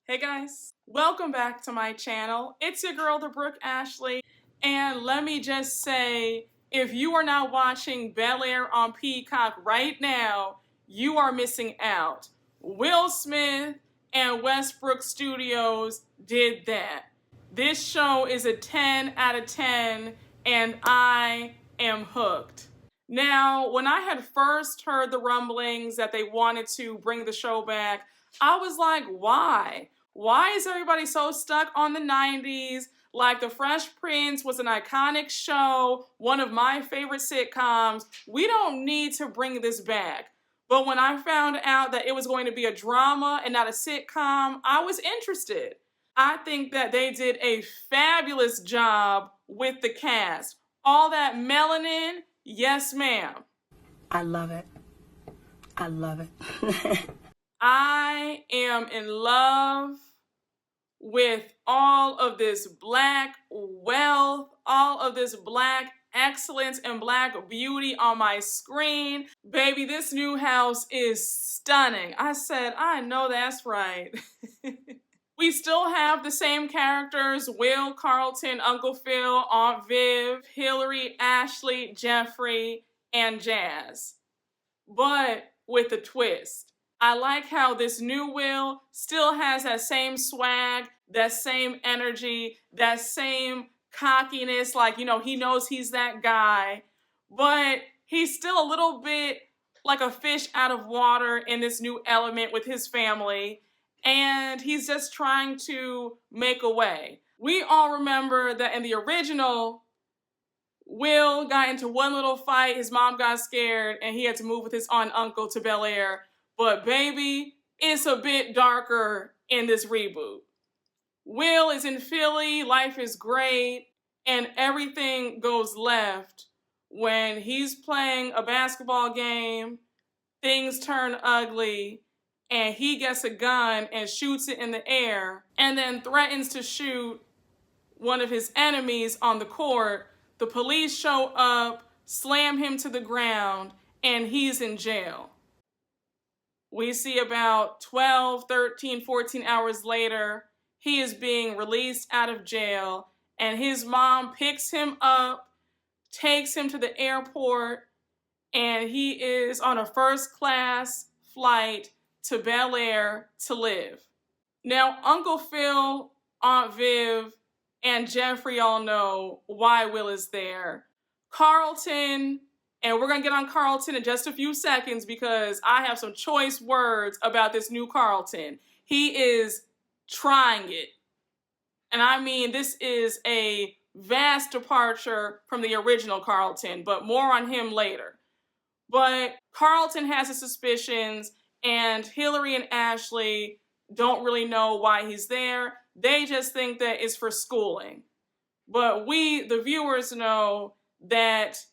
Hey guys, welcome back to my channel. It's your girl, the Brooke Ashley, and let me just say, if you are not watching Bel-Air on Peacock right now, you are missing out. Will Smith and Westbrook Studios did that. This show is a 10 out of 10, and I am hooked. Now, when I had first heard the rumblings that they wanted to bring the show back, I was like, why? Why is everybody so stuck on the 90s? Like The Fresh Prince was an iconic show, one of my favorite sitcoms. We don't need to bring this back. But when I found out that it was going to be a drama and not a sitcom, I was interested. I think that they did a fabulous job with the cast. All that melanin, yes ma'am. I love it. I love it. I am in love with all of this black wealth, all of this black excellence and black beauty on my screen. Baby, this new house is stunning. I said, I know that's right. We still have the same characters: Will, Carlton, Uncle Phil, Aunt Viv, Hillary, Ashley, Jeffrey, and Jazz. But with a twist. I like how this new Will still has that same swag, that same energy, that same cockiness, like, he knows he's that guy, but he's still a little bit like a fish out of water in this new element with his family, and he's just trying to make a way. We all remember that in the original, Will got into one little fight, his mom got scared, and he had to move with his aunt and uncle to Bel-Air. But baby, it's a bit darker in this reboot. Will is in Philly, life is great, and everything goes left when he's playing a basketball game, things turn ugly, and he gets a gun and shoots it in the air, and then threatens to shoot one of his enemies on the court. The police show up, slam him to the ground, and he's in jail. We see about 12, 13, 14 hours later, he is being released out of jail, and his mom picks him up, takes him to the airport, and he is on a first-class flight to Bel-Air to live. Now, Uncle Phil, Aunt Viv, and Jeffrey all know why Will is there. Carlton, and we're going to get on Carlton in just a few seconds because I have some choice words about this new Carlton. He is trying it. And I mean, this is a vast departure from the original Carlton, but more on him later. But Carlton has his suspicions, and Hillary and Ashley don't really know why he's there. They just think that it's for schooling. But we, the viewers, know that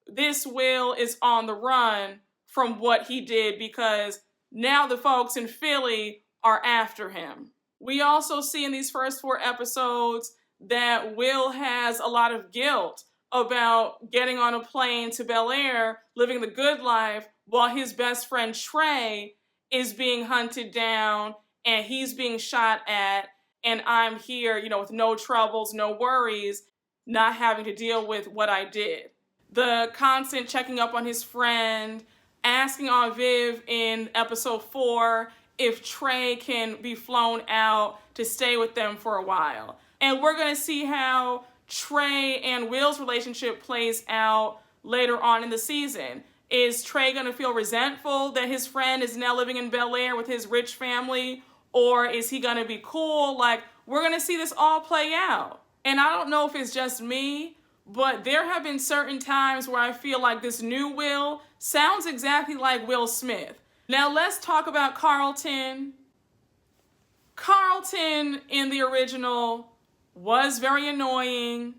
this Will is on the run from what he did because now the folks in Philly are after him. We also see in these first 4 episodes that Will has a lot of guilt about getting on a plane to Bel-Air, living the good life, while his best friend Trey is being hunted down and he's being shot at, and I'm here, with no troubles, no worries, not having to deal with what I did. The constant checking up on his friend, asking Aunt Viv in episode 4 if Trey can be flown out to stay with them for a while. And we're going to see how Trey and Will's relationship plays out later on in the season. Is Trey going to feel resentful that his friend is now living in Bel-Air with his rich family? Or is he going to be cool? We're going to see this all play out. And I don't know if it's just me, but there have been certain times where I feel like this new Will sounds exactly like Will Smith. Now let's talk about Carlton. Carlton in the original was very annoying.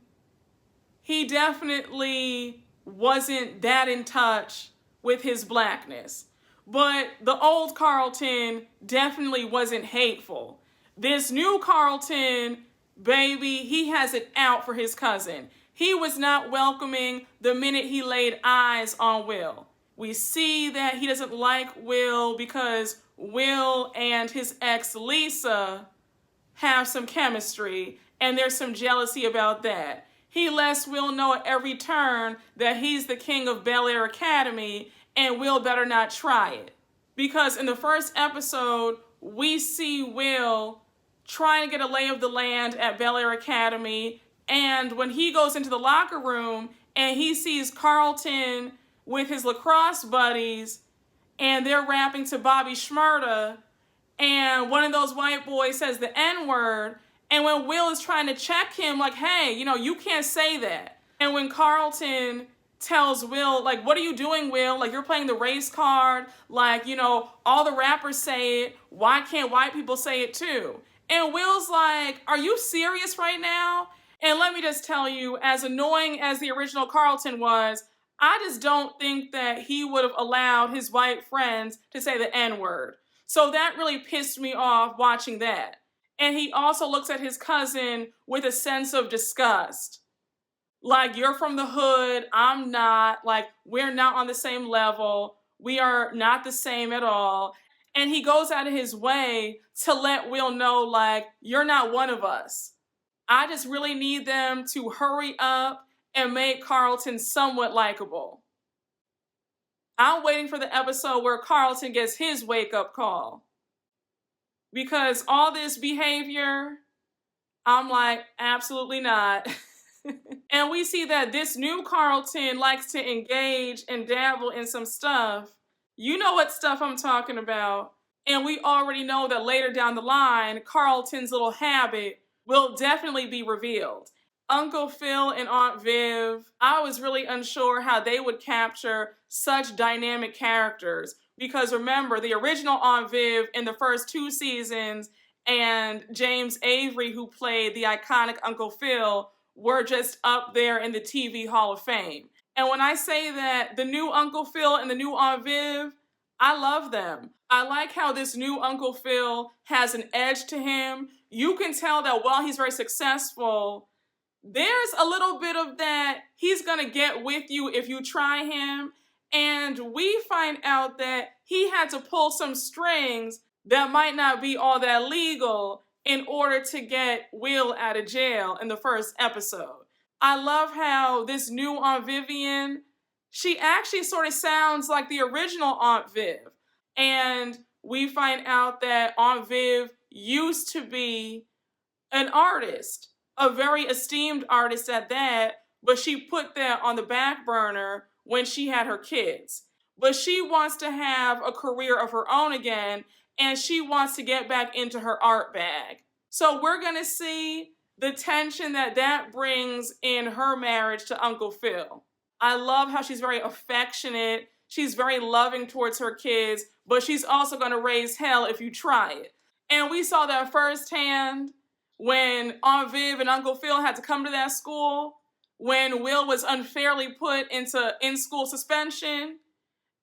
He definitely wasn't that in touch with his blackness. But the old Carlton definitely wasn't hateful. This new Carlton, baby, he has it out for his cousin. He was not welcoming the minute he laid eyes on Will. We see that he doesn't like Will because Will and his ex Lisa have some chemistry, and there's some jealousy about that. He lets Will know at every turn that he's the king of Bel Air Academy, and Will better not try it. Because in the first episode, we see Will trying to get a lay of the land at Bel Air Academy, and when he goes into the locker room and he sees Carlton with his lacrosse buddies, and they're rapping to Bobby Shmurda, and one of those white boys says the N-word, and when Will is trying to check him, like, hey, you can't say that. And when Carlton tells Will, like, what are you doing, Will? Like, you're playing the race card. Like, all the rappers say it. Why can't white people say it too? And Will's like, are you serious right now? And let me just tell you, as annoying as the original Carlton was, I just don't think that he would have allowed his white friends to say the N-word. So that really pissed me off watching that. And he also looks at his cousin with a sense of disgust. Like, you're from the hood, I'm not. Like, we're not on the same level. We are not the same at all. And he goes out of his way to let Will know, like, you're not one of us. I just really need them to hurry up and make Carlton somewhat likable. I'm waiting for the episode where Carlton gets his wake-up call. Because all this behavior, I'm like, absolutely not. And we see that this new Carlton likes to engage and dabble in some stuff. You know what stuff I'm talking about. And we already know that later down the line, Carlton's little habit will definitely be revealed. Uncle Phil and Aunt Viv, I was really unsure how they would capture such dynamic characters. Because remember, the original Aunt Viv in the first 2 seasons and James Avery, who played the iconic Uncle Phil, were just up there in the TV Hall of Fame. And when I say that the new Uncle Phil and the new Aunt Viv, I love them. I like how this new Uncle Phil has an edge to him. You can tell that while he's very successful, there's a little bit of that he's gonna get with you if you try him. And we find out that he had to pull some strings that might not be all that legal in order to get Will out of jail in the first episode. I love how this new Aunt Vivian, she actually sort of sounds like the original Aunt Viv. And we find out that Aunt Viv used to be an artist, a very esteemed artist at that, but she put that on the back burner when she had her kids. But she wants to have a career of her own again, and she wants to get back into her art bag. So we're going to see the tension that brings in her marriage to Uncle Phil. I love how she's very affectionate. She's very loving towards her kids, but she's also going to raise hell if you try it. And we saw that firsthand when Aunt Viv and Uncle Phil had to come to that school, when Will was unfairly put into in-school suspension.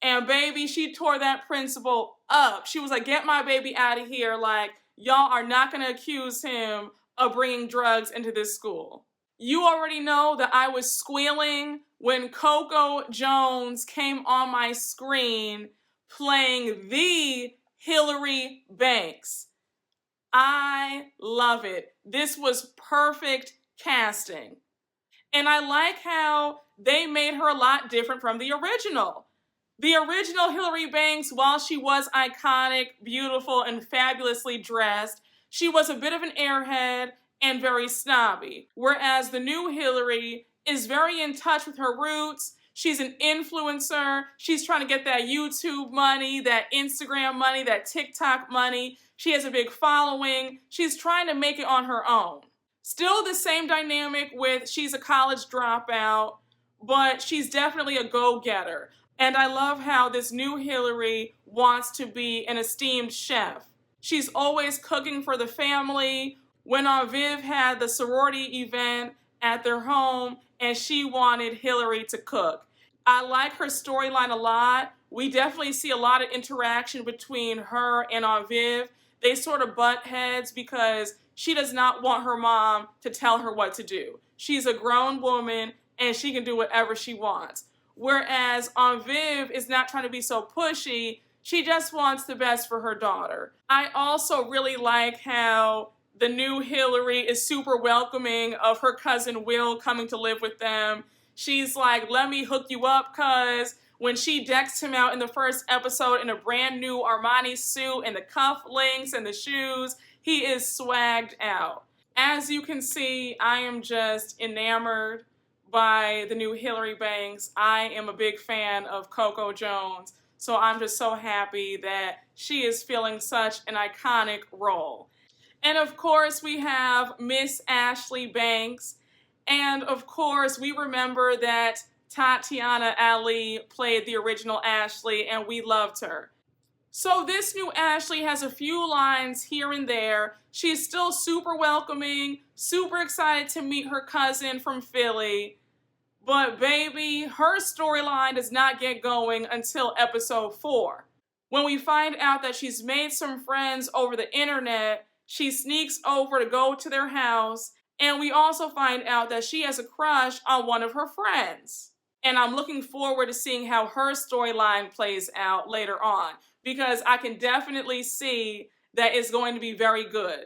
And baby, she tore that principal up. She was like, get my baby out of here. Like, y'all are not going to accuse him of bringing drugs into this school. You already know that I was squealing when Coco Jones came on my screen playing the Hillary Banks. I love it. This was perfect casting. And I like how they made her a lot different from the original. The original Hillary Banks, while she was iconic, beautiful, and fabulously dressed, she was a bit of an airhead and very snobby. Whereas the new Hillary is very in touch with her roots. She's an influencer. She's trying to get that YouTube money, that Instagram money, that TikTok money. She has a big following. She's trying to make it on her own. Still the same dynamic with she's a college dropout, but she's definitely a go-getter. And I love how this new Hillary wants to be an esteemed chef. She's always cooking for the family. When Aunt Viv had the sorority event at their home and she wanted Hillary to cook. I like her storyline a lot. We definitely see a lot of interaction between her and Aunt Viv. They sort of butt heads because she does not want her mom to tell her what to do. She's a grown woman and she can do whatever she wants. Whereas Aunt Viv is not trying to be so pushy. She just wants the best for her daughter. I also really like how the new Hillary is super welcoming of her cousin Will coming to live with them. She's like, let me hook you up, cuz when she decks him out in the first episode in a brand new Armani suit and the cufflinks and the shoes, he is swagged out. As you can see, I am just enamored by the new Hillary Banks. I am a big fan of Coco Jones, so I'm just so happy that she is filling such an iconic role. And of course, we have Miss Ashley Banks. And of course, we remember that Tatiana Ali played the original Ashley, and we loved her. So this new Ashley has a few lines here and there. She's still super welcoming, super excited to meet her cousin from Philly. But baby, her storyline does not get going until episode 4. When we find out that she's made some friends over the internet, she sneaks over to go to their house, and we also find out that she has a crush on one of her friends. And I'm looking forward to seeing how her storyline plays out later on, because I can definitely see that it's going to be very good.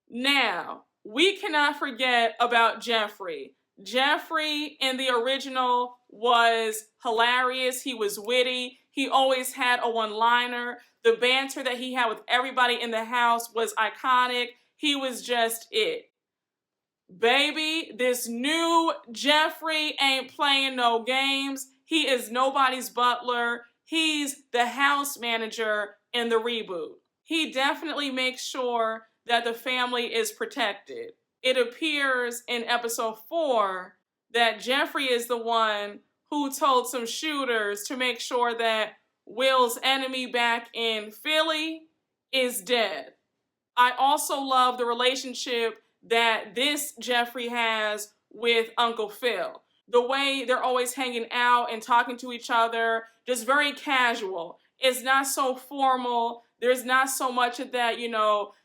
Now, we cannot forget about Jeffrey. Jeffrey in the original was hilarious. He was witty. He always had a one-liner. The banter that he had with everybody in the house was iconic. He was just it. Baby, this new Jeffrey ain't playing no games. He is nobody's butler. He's the house manager in the reboot. He definitely makes sure that the family is protected. It appears in episode 4 that Jeffrey is the one who told some shooters to make sure that Will's enemy back in Philly is dead. I also love the relationship that this Jeffrey has with Uncle Phil. The way they're always hanging out and talking to each other, just very casual. It's not so formal. There's not so much of that,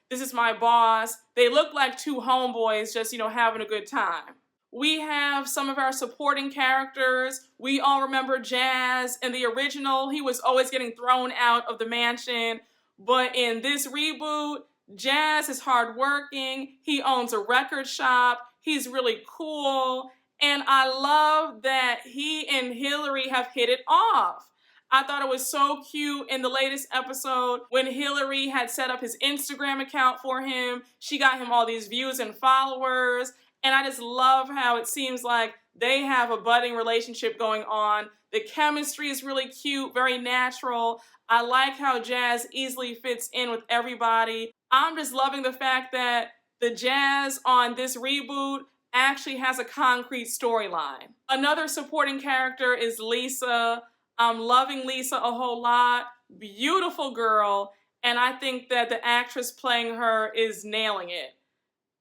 this is my boss. They look like two homeboys just, having a good time. We have some of our supporting characters. We all remember Jazz. In the original, he was always getting thrown out of the mansion. But in this reboot, Jazz is hardworking. He owns a record shop. He's really cool. And I love that he and Hillary have hit it off. I thought it was so cute in the latest episode when Hillary had set up his Instagram account for him. She got him all these views and followers. And I just love how it seems like they have a budding relationship going on. The chemistry is really cute, very natural. I like how Jazz easily fits in with everybody. I'm just loving the fact that the Jazz on this reboot actually has a concrete storyline. Another supporting character is Lisa. I'm loving Lisa a whole lot. Beautiful girl. And I think that the actress playing her is nailing it.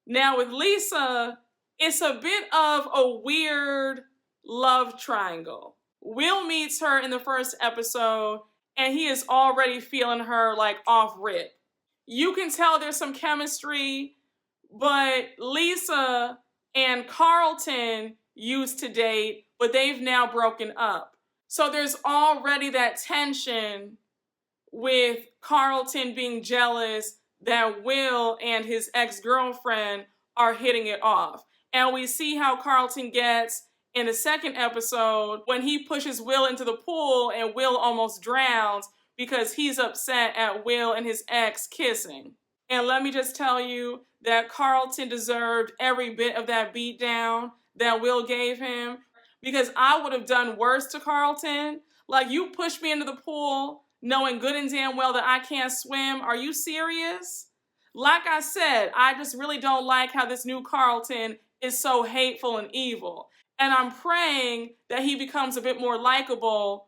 Now with Lisa, it's a bit of a weird love triangle. Will meets her in the first episode, and he is already feeling her like off rip. You can tell there's some chemistry, but Lisa and Carlton used to date, but they've now broken up. So there's already that tension with Carlton being jealous that Will and his ex-girlfriend are hitting it off. And we see how Carlton gets in the second episode when he pushes Will into the pool and Will almost drowns because he's upset at Will and his ex kissing. And let me just tell you that Carlton deserved every bit of that beatdown that Will gave him, because I would have done worse to Carlton. Like, you pushed me into the pool knowing good and damn well that I can't swim. Are you serious? Like I said, I just really don't like how this new Carlton is so hateful and evil. And I'm praying that he becomes a bit more likable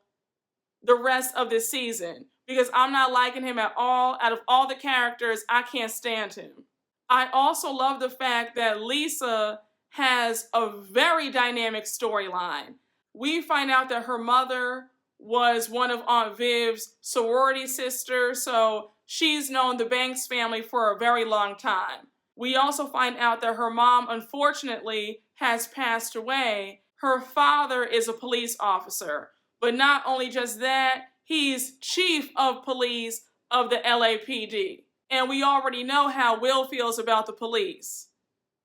the rest of this season, because I'm not liking him at all. Out of all the characters, I can't stand him. I also love the fact that Lisa has a very dynamic storyline. We find out that her mother was one of Aunt Viv's sorority sisters, so she's known the Banks family for a very long time. We also find out that her mom, unfortunately, has passed away. Her father is a police officer, but not only just that, he's chief of police of the LAPD. And we already know how Will feels about the police.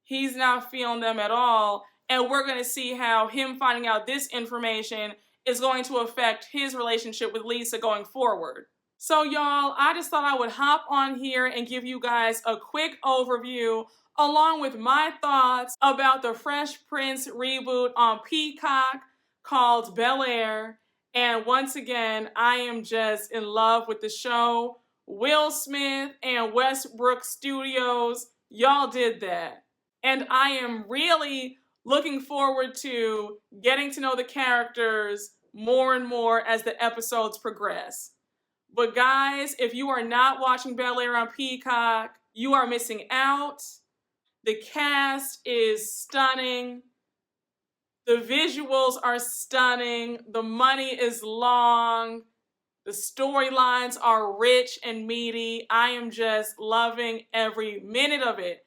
He's not feeling them at all. And we're going to see how him finding out this information is going to affect his relationship with Lisa going forward. So y'all, I just thought I would hop on here and give you guys a quick overview along with my thoughts about the Fresh Prince reboot on Peacock called Bel-Air. And once again, I am just in love with the show. Will Smith and Westbrook Studios, y'all did that. And I am really looking forward to getting to know the characters more and more as the episodes progress. But guys, if you are not watching Bel-Air on Peacock, you are missing out. The cast is stunning. The visuals are stunning. The money is long. The storylines are rich and meaty. I am just loving every minute of it.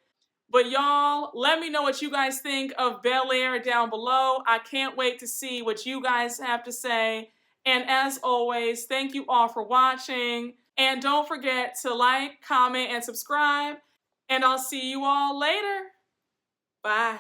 But y'all, let me know what you guys think of Bel-Air down below. I can't wait to see what you guys have to say. And as always, thank you all for watching. And don't forget to like, comment, and subscribe. And I'll see you all later. Bye.